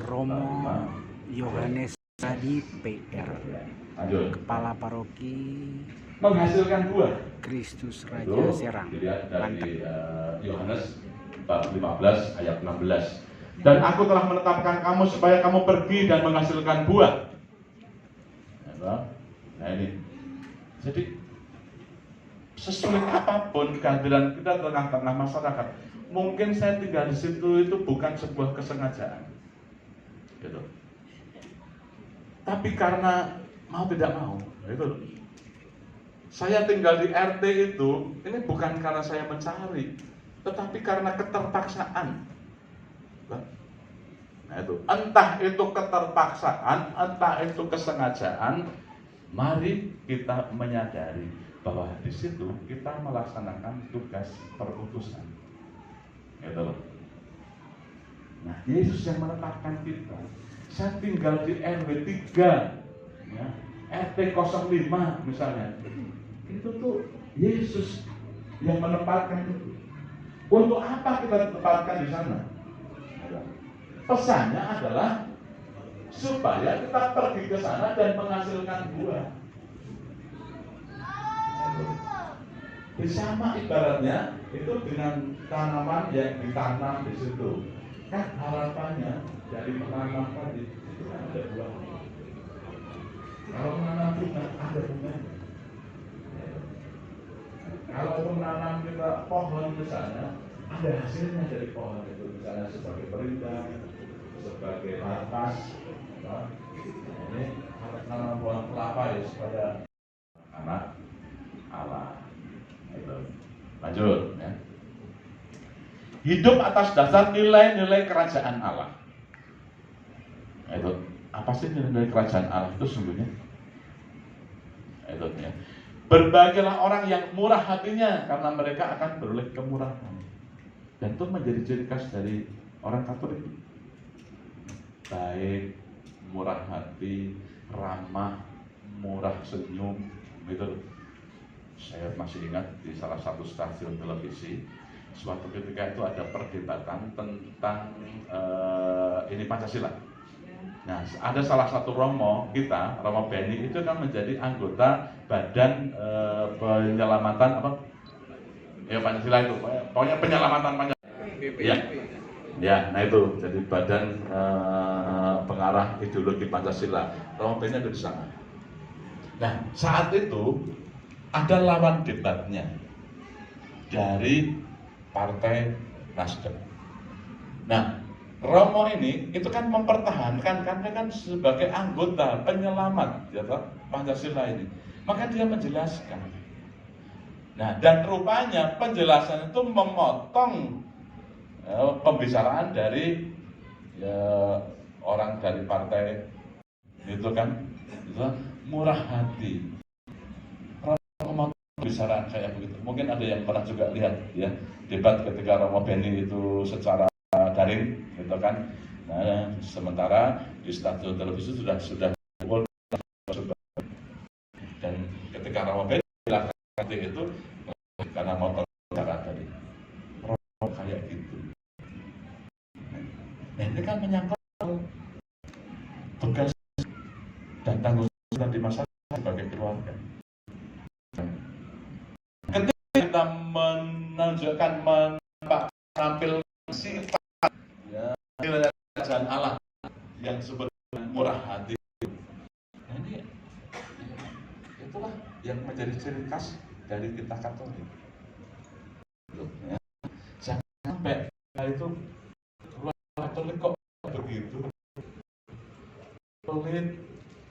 Romo Yohanes Sadi PR, Kepala Paroki menghasilkan buah. Kristus Raja Serang, Dilihat dari Banten. Yohanes bab 15 ayat 16. Dan aku telah menetapkan kamu supaya kamu pergi dan menghasilkan buah. Nah ini, jadi sesulit apapun kehadiran kita tengah-tengah masyarakat, mungkin saya tinggal di situ itu bukan sebuah kesengajaan, gitu. Tapi karena mau tidak mau, itu saya tinggal di RT itu, ini bukan karena saya mencari, tetapi karena keterpaksaan. Nah itu, entah itu keterpaksaan, entah itu kesengajaan, mari kita menyadari bahwa di situ kita melaksanakan tugas perutusan. Gitu loh. Nah, Yesus yang menetapkan kita. Saya tinggal di RW 3, ya, RT 05 misalnya. Itu tuh Yesus yang menempatkan itu. Untuk apa kita ditempatkan di sana? Pesannya adalah supaya kita pergi ke sana dan menghasilkan buah. Sama ibaratnya itu dengan tanaman yang ditanam di situ. Kan harapannya dari menanam tadi itu kan ada buah. Kalau menanam bunga ada bunganya. Kalau menanam kita pohon misalnya ada hasilnya dari pohon itu, misalnya sebagai perindah, sebagai lapas. Ini harus nanam pohon kelapa ya supaya anak Allah. Itu. Lanjut ya. Hidup atas dasar nilai-nilai kerajaan Allah. Itu apa sih nilai-nilai kerajaan Allah itu sesungguhnya? Itu ya. Berbahagialah orang yang murah hatinya karena mereka akan beroleh kemurahan. Dan itu menjadi ciri khas dari orang Katolik. Baik, murah hati, ramah, murah senyum, gitu. Saya masih ingat di salah satu stasiun televisi, suatu ketika itu ada perdebatan tentang ini Pancasila. Nah, ada salah satu romo kita, Romo Beni itu kan menjadi anggota badan penyelamatan apa? Ya Pancasila itu, pokoknya penyelamatan Pancasila. Ya, ya, nah itu jadi badan pengarah ideologi Pancasila. Romo Beni ada di sana. Nah, saat itu ada lawan debatnya dari Partai Nasdem. Nah, Romo ini itu kan mempertahankan karena kan sebagai anggota penyelamat ya, Pancasila ini. Maka dia menjelaskan. Nah, dan rupanya penjelasan itu memotong pembicaraan dari orang dari partai itu kan itu murah hati. Pembicaraan kayak begitu. Mungkin ada yang pernah juga lihat ya debat ketika Romo Beni itu secara daring gitu kan. Nah, sementara di stasiun televisi sudah dan ketika Romo Beni bilang itu karena motor cara tadi Romo kayak gitu. Nah, ini kan menyangkut tugas dan tanggung jawab di masyarakat sebagai keluarga. Ketika kita menunjukkan menampilkan sifat ya, nilai kerajaan Allah yang sebetulnya murah hati, nah ini itulah yang menjadi ciri khas dari kita Katolik. Ya. Jangan sampai itu Katolik kok begitu pelit,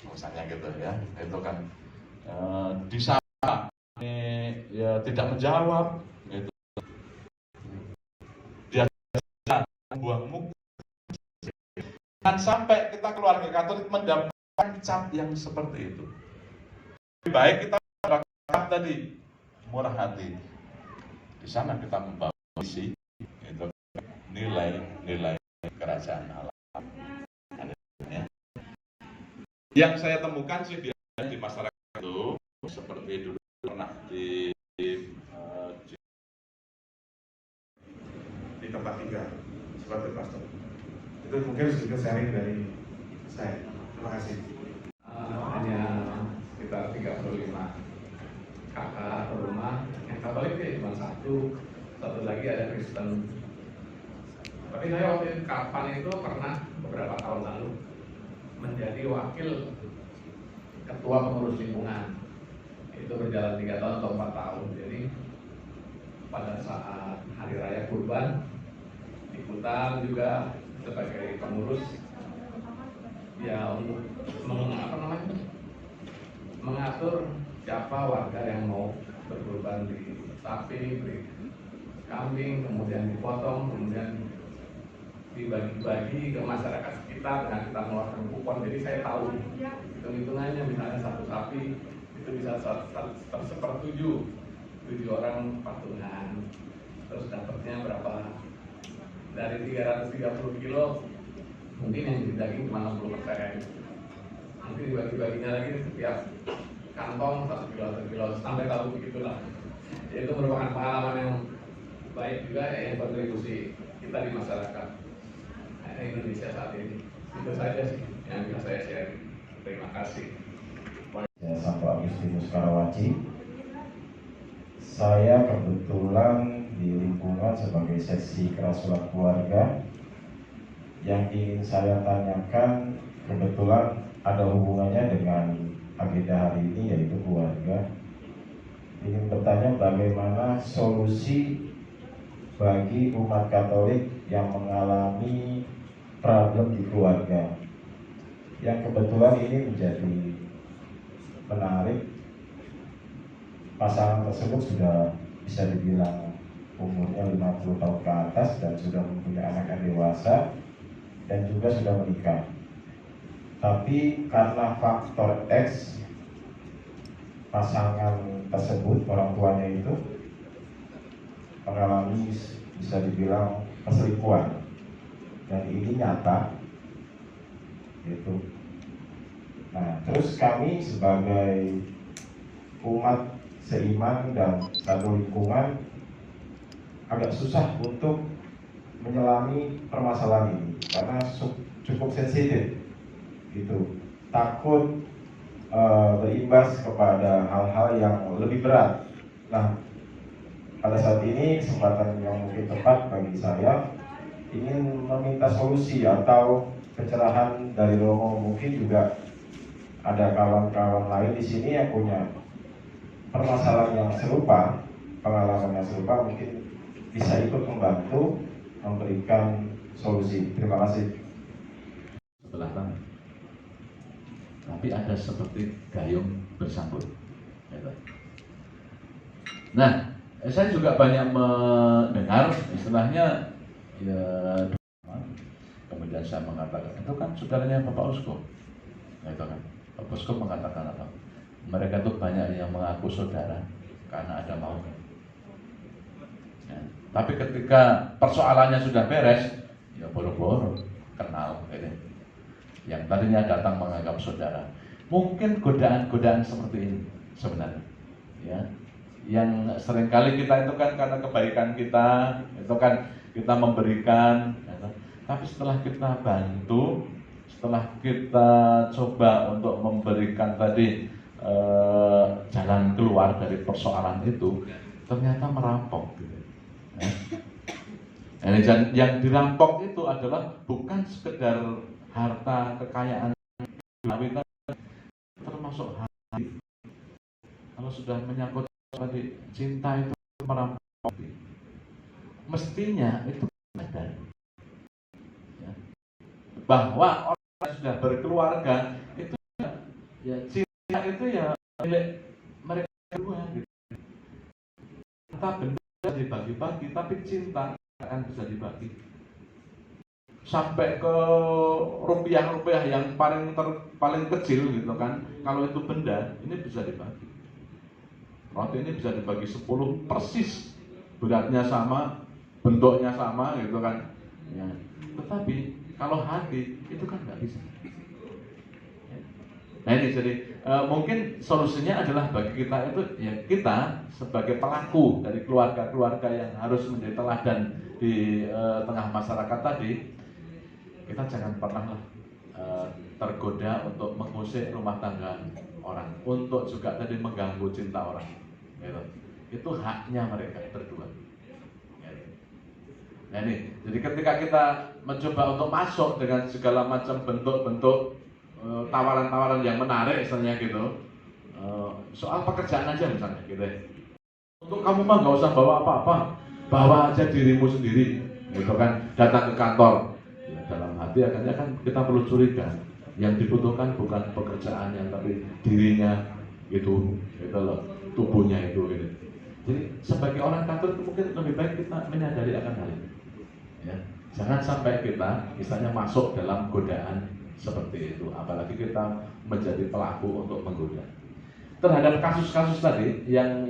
misalnya gitu ya, itu kan disapa ya tidak menjawab gitu. Dia buang muka. Dan sampai kita keluarga Katolik mendapatkan cap yang seperti itu. Lebih baik kita cap tadi murah hati. Di sana kita membawa misi itu nilai-nilai kerajaan Allah. Yang saya temukan sih di masyarakat itu seperti dulu pernah di tempat tinggal seperti pastor. Itu mungkin sedikit sharing dari saya. Terima kasih. Hanya sekitar 35 kakak atau rumah. Yang Katolik ya cuma satu lagi ada Kristen. Tapi saya waktu itu kapan itu pernah beberapa tahun lalu menjadi wakil ketua pengurus lingkungan. Itu berjalan 3 tahun atau 4 tahun. Jadi pada saat hari raya Kurban ikutan juga sebagai pengurus ya untuk mengatur siapa warga yang mau berkurban di sapi, di kambing, kemudian dipotong, kemudian dibagi-bagi ke masyarakat sekitar dengan kita mengeluarkan kupon. Jadi saya tahu hitung-hitungannya, misalnya satu sapi itu bisa sepertujuh 7 orang patungan, terus dapatnya berapa, dari 330 kilo mungkin yang jadi daging cuma 60%, nanti dibagi-baginya lagi setiap kantong 1 kilo sampai tahu begitulah. Itu merupakan pengalaman yang baik juga yang kontribusi kita di masyarakat Indonesia saat ini. Itu saja sih yang bisa saya share. Terima kasih. Saya Santo Agustinus Karawaci. Saya kebetulan di lingkungan sebagai seksi kerasulan keluarga. Yang ingin saya tanyakan kebetulan ada hubungannya dengan agenda hari ini, yaitu keluarga. Ingin bertanya bagaimana solusi bagi umat Katolik yang mengalami problem di keluarga, yang kebetulan ini menjadi menarik. Pasangan tersebut sudah bisa dibilang umurnya 50 tahun ke atas dan sudah mempunyai anak yang dewasa dan juga sudah menikah. Tapi karena faktor X, pasangan tersebut, orang tuanya itu mengalami bisa dibilang perselingkuhan, dan ini nyata gitu. Nah, terus kami sebagai umat seiman dan satu lingkungan agak susah untuk menyelami permasalahan ini karena cukup sensitif gitu, takut berimbas kepada hal-hal yang lebih berat. Nah, pada saat ini kesempatan yang mungkin tepat bagi saya ingin meminta solusi atau pencerahan dari Romo. Mungkin juga ada kawan-kawan lain di sini yang punya permasalahan yang serupa, pengalaman yang serupa, mungkin bisa ikut membantu memberikan solusi. Terima kasih. Sebelah tangan. Tapi ada seperti gayung bersambut. Nah, saya juga banyak mendengar istilahnya ya, kemudian saya mengatakan itu kan saudaranya Bapak Uskup, itu kan Bapak Uskup mengatakan apa? Mereka itu banyak yang mengaku saudara karena ada maunya. Ya. Tapi ketika persoalannya sudah beres, ya boro-boro kenal, gitu. Yang tadinya datang menganggap saudara. Mungkin godaan-godaan seperti ini sebenarnya, ya. Yang seringkali kita itu kan karena kebaikan kita, itu kan kita memberikan, ya. Tapi setelah kita bantu, setelah kita coba untuk memberikan tadi jalan keluar dari persoalan itu, ternyata merampok, gitu. Ya. Yang dirampok itu adalah bukan sekedar harta kekayaan, termasuk hati. Kalau sudah menyangkut tadi cinta itu merampok. Mestinya itu sadar, ya, bahwa orang yang sudah berkeluarga itu ya cinta itu ya milik mereka berdua. Gitu. Cinta benda dibagi-bagi, tapi cinta akan bisa dibagi. Sampai ke rupiah-rupiah yang paling kecil gitu kan, kalau itu benda ini bisa dibagi. Roti ini bisa dibagi 10 persis, beratnya sama, bentuknya sama gitu kan ya. Tetapi kalau hati itu kan nggak bisa. Nah ini jadi mungkin solusinya adalah bagi kita itu ya, kita sebagai pelaku dari keluarga-keluarga yang harus menjadi teladan di tengah masyarakat tadi, kita jangan pernah tergoda untuk mengusik rumah tangga orang, untuk juga tadi mengganggu cinta orang. Gitu. Itu haknya mereka berdua. Gitu. Nah ini, jadi ketika kita mencoba untuk masuk dengan segala macam bentuk-bentuk tawaran-tawaran yang menarik, misalnya gitu, soal pekerjaan aja misalnya, gitu. Untuk kamu mah nggak usah bawa apa-apa, bawa aja dirimu sendiri, gitu kan, datang ke kantor. Ya, dalam hati akhirnya kan kita perlu curiga, yang dibutuhkan bukan pekerjaannya, tapi dirinya itu, gitu loh, tubuhnya itu, gitu. Jadi sebagai orang kantor itu mungkin lebih baik kita menyadari akan hal ini. Ya, jangan sampai kita misalnya masuk dalam godaan seperti itu, apalagi kita menjadi pelaku untuk menggoda. Terhadap kasus-kasus tadi yang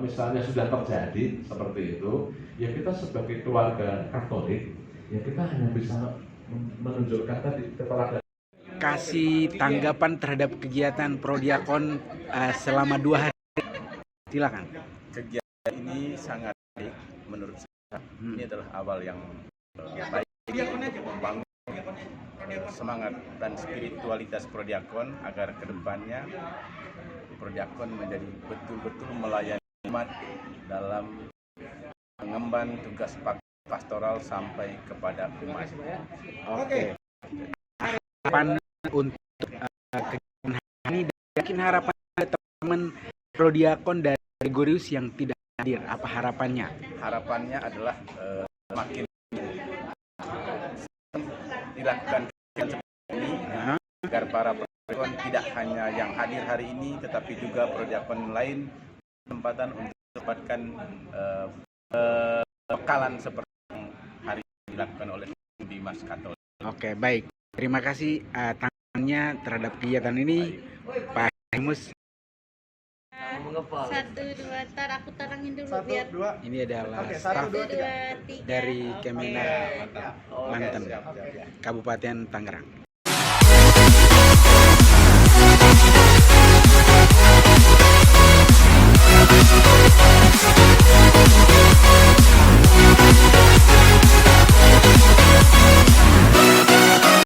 misalnya sudah terjadi seperti itu, ya kita sebagai keluarga Katolik, ya kita hanya bisa menunjukkan tadi keteladanan. Kasih tanggapan terhadap kegiatan Prodiakon selama 2 hari. Silakan. Kegiatan ini sangat baik menurut saya. Ini adalah awal yang baik untuk membangun semangat dan spiritualitas Prodiakon agar kedepannya Prodiakon menjadi betul-betul melayani umat dalam mengemban tugas pastoral sampai kepada umat. Oke. Harapan untuk kegiatan hari ini, dan mungkin harapan teman-teman Prodiakon dari Gregorius yang tidak hadir, apa harapannya? Harapannya adalah semakin dilakukan kegiatan seperti ini agar para Prodiakon tidak hanya yang hadir hari ini, tetapi juga Prodiakon lain kesempatan untuk mendapatkan bekalan seperti yang hari ini dilakukan oleh Bimas Katolik. Oke, baik. Terima kasih tanggapannya terhadap kegiatan ini, Pak Himus. 1, 2, ntar aku tarangin dulu 1, biar 2. Ini adalah Oke, 1, staf 2, 3. dari Kemenak Banten, Kabupaten Tangerang.